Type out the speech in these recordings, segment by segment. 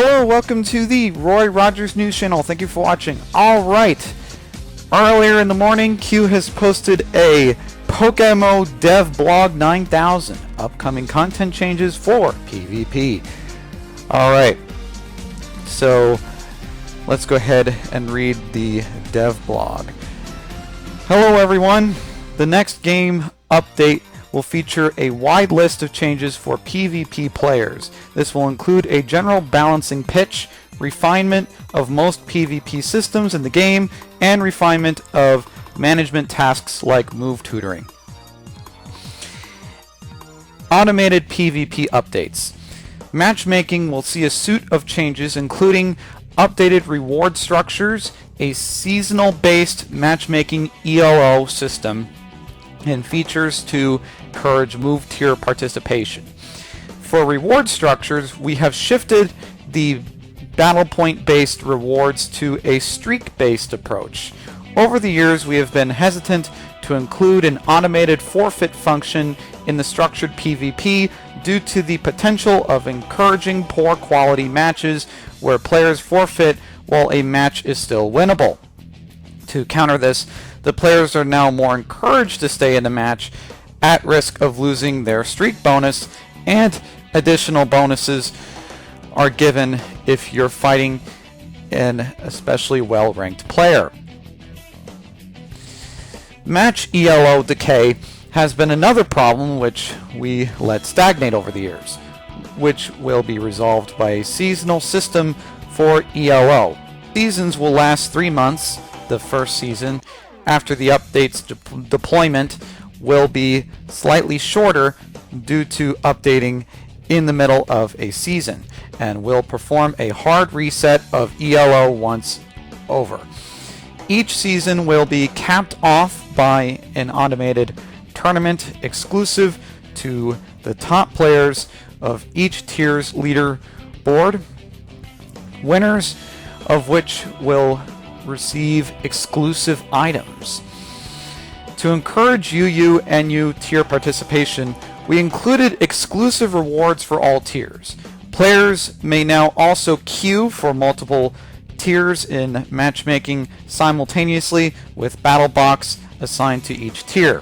Hello, welcome to the Roy Rogers News Channel. Thank you for watching. Alright, earlier in the morning, Q has posted a PokeMMO Dev Blog 9000. Upcoming content changes for PvP. Alright, so let's go ahead and read the Dev Blog. Hello everyone, the next game update will feature a wide list of changes for PvP players. This will include a general balancing pitch, refinement of most PvP systems in the game, and refinement of management tasks like move tutoring. Automated PvP updates. Matchmaking will see a suite of changes, including updated reward structures, a seasonal-based matchmaking ELO system, and features to encourage move tier participation. For reward structures, we have shifted the battle point based rewards to a streak based approach. Over the years, we have been hesitant to include an automated forfeit function in the structured PvP due to the potential of encouraging poor quality matches where players forfeit while a match is still winnable. To counter this, the players are now more encouraged to stay in the match at risk of losing their streak bonus, and additional bonuses are given if you're fighting an especially well-ranked player. Match ELO decay has been another problem which we let stagnate over the years, which will be resolved by a seasonal system for ELO. Seasons will last 3 months. The first season after the update's deployment will be slightly shorter due to updating in the middle of a season, and will perform a hard reset of ELO once over. Each season will be capped off by an automated tournament exclusive to the top players of each tier's leaderboard, winners of which will receive exclusive items. To encourage UU and NU tier participation, we included exclusive rewards for all tiers. Players may now also queue for multiple tiers in matchmaking simultaneously with battle box assigned to each tier.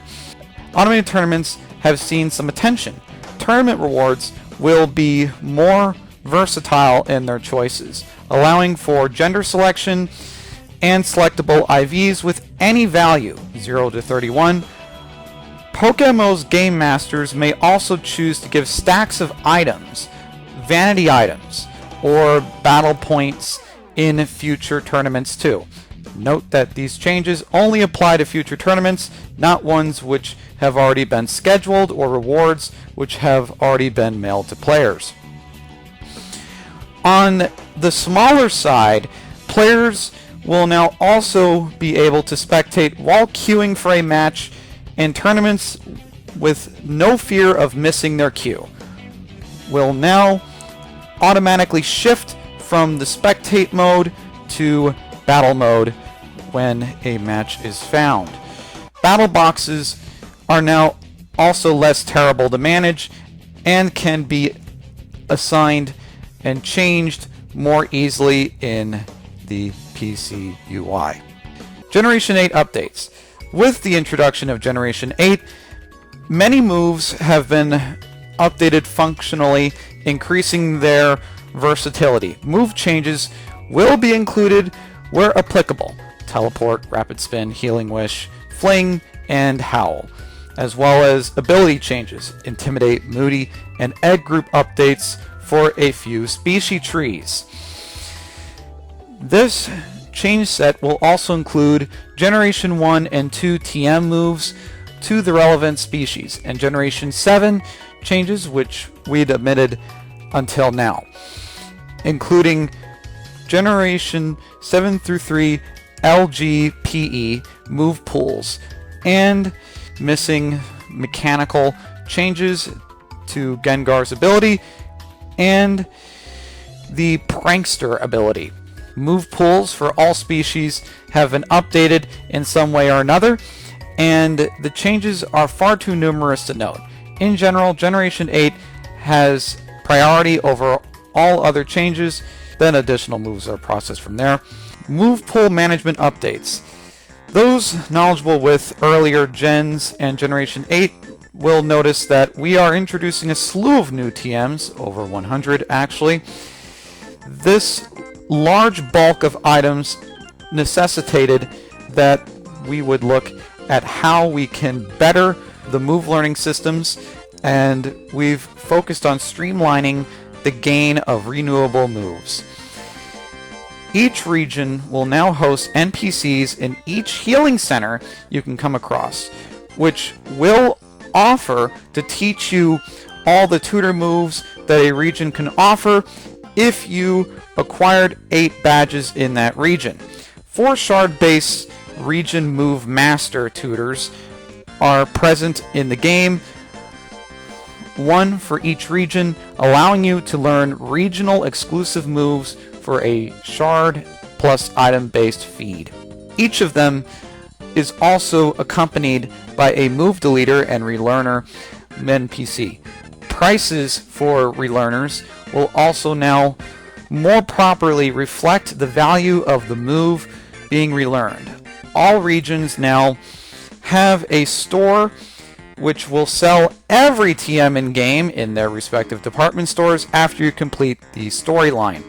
Automated tournaments have seen some attention. Tournament rewards will be more versatile in their choices, allowing for gender selection and selectable IVs with any value, 0 to 31. PokeMMO's Game Masters may also choose to give stacks of items, vanity items, or battle points in future tournaments too. Note that these changes only apply to future tournaments, not ones which have already been scheduled or rewards which have already been mailed to players. On the smaller side, players will now also be able to spectate while queuing for a match in tournaments with no fear of missing their queue. Will now automatically shift from the spectate mode to battle mode when a match is found. Battle boxes are now also less terrible to manage and can be assigned and changed more easily in the PC UI. Generation 8 updates. With the introduction of Generation 8, many moves have been updated functionally, increasing their versatility. Move changes will be included where applicable. Teleport, Rapid Spin, Healing Wish, Fling, and Howl, as well as ability changes, Intimidate, Moody, and Egg Group updates for a few species trees. This change set will also include Generation 1 and 2 TM moves to the relevant species, and Generation 7 changes which we'd omitted until now, including Generation 7 through 3 LGPE move pools, and missing mechanical changes to Gengar's ability and the Prankster ability. Move pools for all species have been updated in some way or another, and the changes are far too numerous to note. In general, Generation 8 has priority over all other changes Then additional moves are processed from there. Move pool management updates. Those knowledgeable with earlier gens and Generation 8 will notice that we are introducing a slew of new TMs, over 100 actually. This large bulk of items necessitated that we would look at how we can better the move learning systems, and we've focused on streamlining the gain of renewable moves. Each region will now host NPCs in each healing center you can come across, which will offer to teach you all the tutor moves that a region can offer if you acquired 8 badges in that region. 4 shard-based region move master tutors are present in the game, 1 for each region, allowing you to learn regional exclusive moves for a shard plus item based feed. Each of them is also accompanied by a move deleter and relearner NPC. Prices for relearners will also now more properly reflect the value of the move being relearned. All regions now have a store which will sell every TM in-game in their respective department stores after you complete the storyline.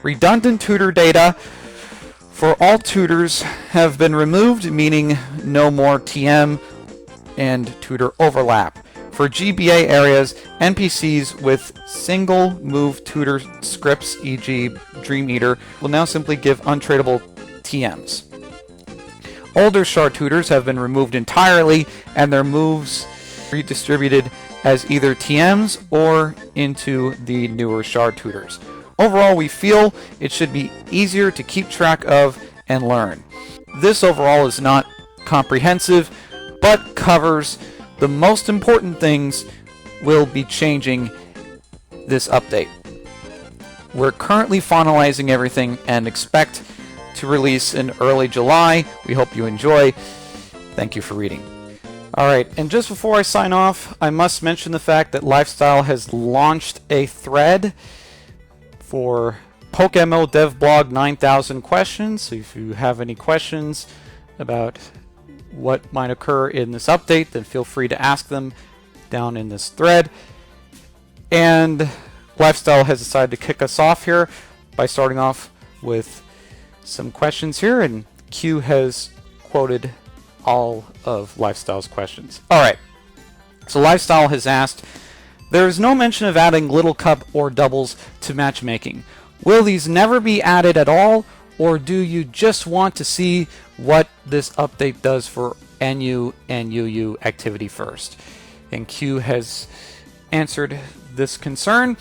Redundant tutor data for all tutors have been removed, meaning no more TM and tutor overlap. For GBA areas, NPCs with single move tutor scripts, e.g. Dream Eater, will now simply give untradeable TMs. Older shard tutors have been removed entirely and their moves redistributed as either TMs or into the newer shard tutors. Overall, we feel it should be easier to keep track of and learn. This overall is not comprehensive, but covers the most important things will be changing this update. We're currently finalizing everything and expect to release in early July. We hope you enjoy. Thank you for reading. Alright, and just before I sign off, I must mention the fact that Lifestyle has launched a thread for PokeMMO devblog 9000 questions. So if you have any questions about what might occur in this update, then feel free to ask them down in this thread. And Lifestyle has decided to kick us off here by starting off with some questions here, and Q has quoted all of Lifestyle's questions. Alright, so Lifestyle has asked, there is no mention of adding Little Cup or doubles to matchmaking. Will these never be added at all, or do you just want to see what this update does for NU and UU activity first? And Q has answered this concern.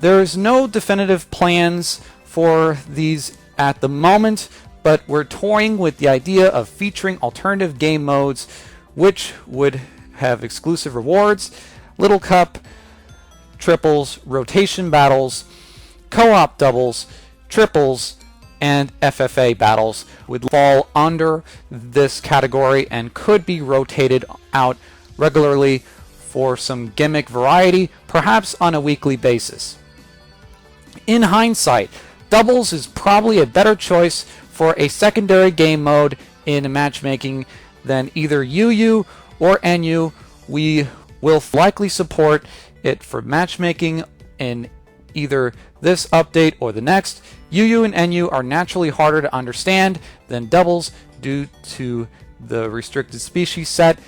There is no definitive plans for these at the moment, but we're toying with the idea of featuring alternative game modes which would have exclusive rewards, Little Cup, triples, rotation battles, co-op doubles, triples, and FFA battles would fall under this category and could be rotated out regularly for some gimmick variety, perhaps on a weekly basis. In hindsight, doubles is probably a better choice for a secondary game mode in matchmaking than either UU or NU. We will likely support it for matchmaking in either this update or the next. UU and NU are naturally harder to understand than doubles due to the restricted species set,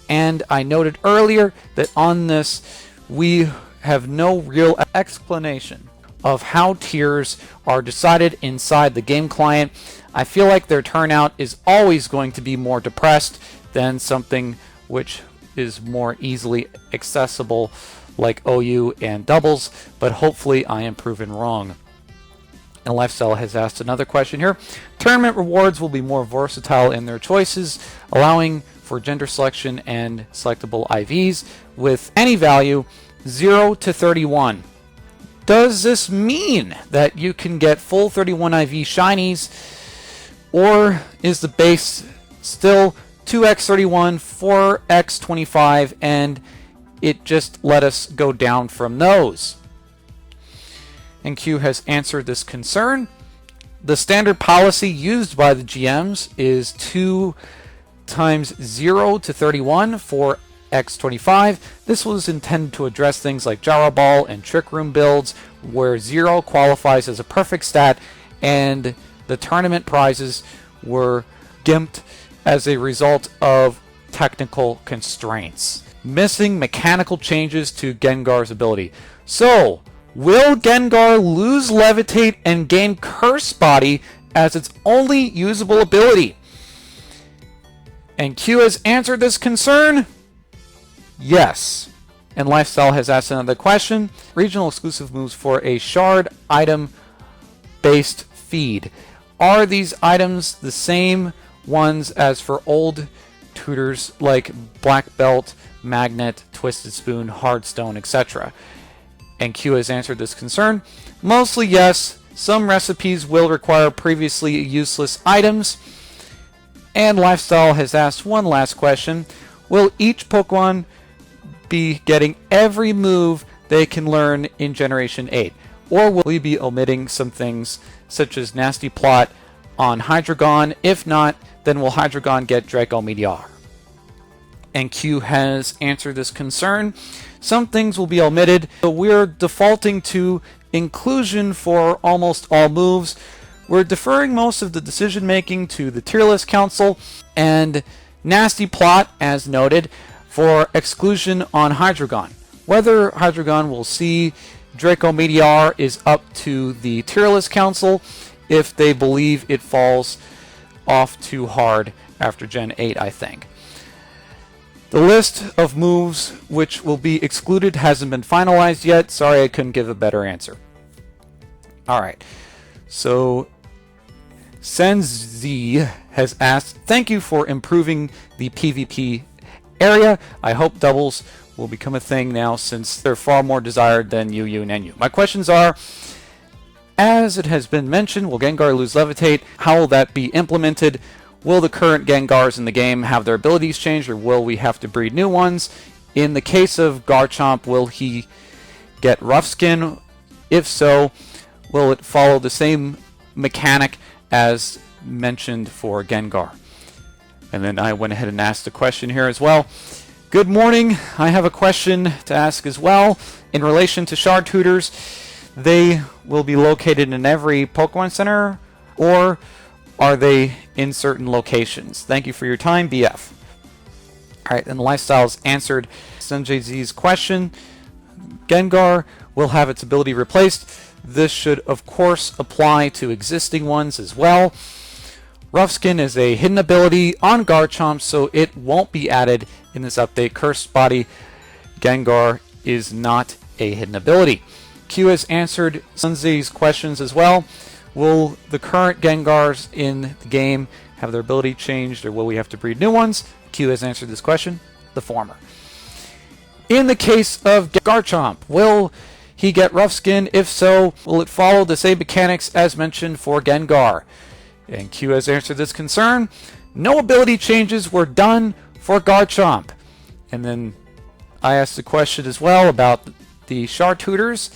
and I noted earlier that on this we have no real explanation of how tiers are decided inside the game client. I feel like their turnout is always going to be more depressed than something which is more easily accessible like OU and doubles, but hopefully I am proven wrong. And Lifestyle has asked another question here. Tournament rewards will be more versatile in their choices, allowing for gender selection and selectable IVs with any value 0 to 31. Does this mean that you can get full 31 IV shinies, or is the base still 2x31, 4x25, and it just let us go down from those? and Q has answered this concern. The standard policy used by the GMs is 2 times 0 to 31 for X25. This was intended to address things like Gyro Ball and Trick Room builds, where 0 qualifies as a perfect stat, and the tournament prizes were gimped as a result of technical constraints. Missing mechanical changes to Gengar's ability. So, will Gengar lose Levitate and gain Curse Body as its only usable ability? And Q has answered this concern. Yes. And Lifestyle has asked another question. Regional exclusive moves for a shard item based feed. Are these items the same ones as for old tutors like Black Belt, Magnet, Twisted Spoon, Hardstone, etc.? And Q has answered this concern. Mostly yes. Some recipes will require previously useless items. And Lifestyle has asked one last question. Will each Pokemon be getting every move they can learn in Generation 8? Or will we be omitting some things such as Nasty Plot on Hydreigon? If not, then will Hydreigon get Draco Meteor? And Q has answered this concern. Some things will be omitted, but we're defaulting to inclusion for almost all moves. We're deferring most of the decision making to the tier list council, and Nasty Plot, as noted, for exclusion on Hydreigon. Whether Hydreigon will see Draco Meteor is up to the tier list council if they believe it falls off too hard after Gen 8, I think. The list of moves which will be excluded hasn't been finalized yet. Sorry, I couldn't give a better answer. Alright, so Senzi has asked, thank you for improving the PvP area. I hope doubles will become a thing now since they're far more desired than UU and NU. My questions are, as it has been mentioned, will Gengar lose Levitate? How will that be implemented? Will the current Gengars in the game have their abilities changed, or will we have to breed new ones? In the case of Garchomp, will he get Rough Skin? If so, will it follow the same mechanic as mentioned for Gengar? And then I went ahead and asked a question here as well. Good morning. I have a question to ask as well. In relation to Shard Tutors, they will be located in every Pokemon Center, or are they in certain locations? Thank you for your time, BF. Alright, and Lifestyles answered Sanjay Z's question. Gengar will have its ability replaced. This should, of course, apply to existing ones as well. Rough Skin is a hidden ability on Garchomp, so it won't be added in this update. Cursed Body Gengar is not a hidden ability. Q has answered Sunzi's questions as well. Will the current Gengars in the game have their ability changed, or will we have to breed new ones? Q has answered this question. The former. In the case of Garchomp, will he get Rough Skin? If so, will it follow the same mechanics as mentioned for Gengar? And Q has answered this concern. No ability changes were done for Garchomp. And then I asked the question as well about the Shard Tutors,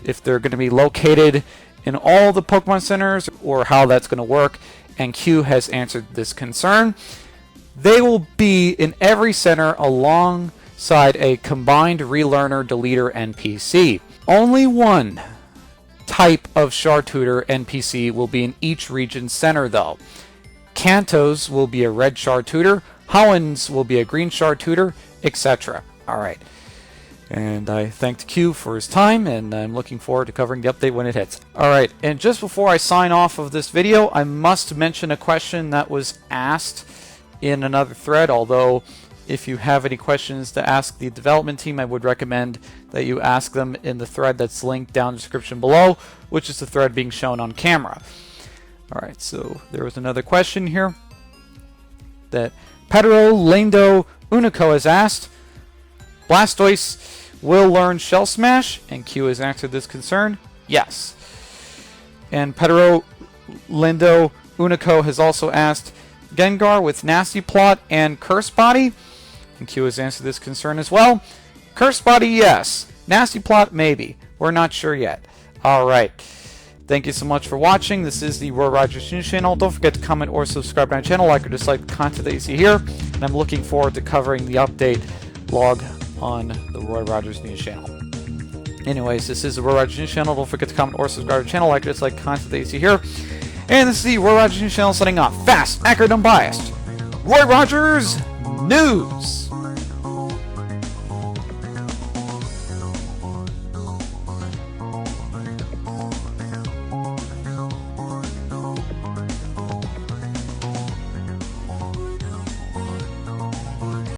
if they're going to be located in all the Pokemon Centers, or how that's going to work. And Q has answered this concern. They will be in every center alongside a combined Relearner, Deleter, NPC. Only one type of Shard Tutor NPC will be in each region center, though. Kantos will be a red Shard Tutor, Howens will be a green Shard Tutor, etc. Alright. And I thanked Q for his time, and I'm looking forward to covering the update when it hits. Alright, and just before I sign off of this video, I must mention a question that was asked in another thread, although if you have any questions to ask the development team, I would recommend that you ask them in the thread that's linked down in the description below, which is the thread being shown on camera. Alright, so there was another question here that Pedro Lando Unico has asked. Blastoise will learn Shell Smash, and Q has answered this concern. Yes. And Pedro Lando Unico has also asked Gengar with Nasty Plot and Curse Body, and Q has answered this concern as well. Curse Body, yes. Nasty Plot, maybe. We're not sure yet. Alright. Thank you so much for watching. This is the Roy Rogers News Channel. Don't forget to comment or subscribe to my channel, like or dislike the content that you see here. And I'm looking forward to covering the update log on the Roy Rogers News Channel. Anyways, this is the Roy Rogers News Channel. Don't forget to comment or subscribe to the channel, like or dislike the content that you see here. And this is the Roy Rogers News Channel signing off. Fast, accurate, unbiased. Roy Rogers News!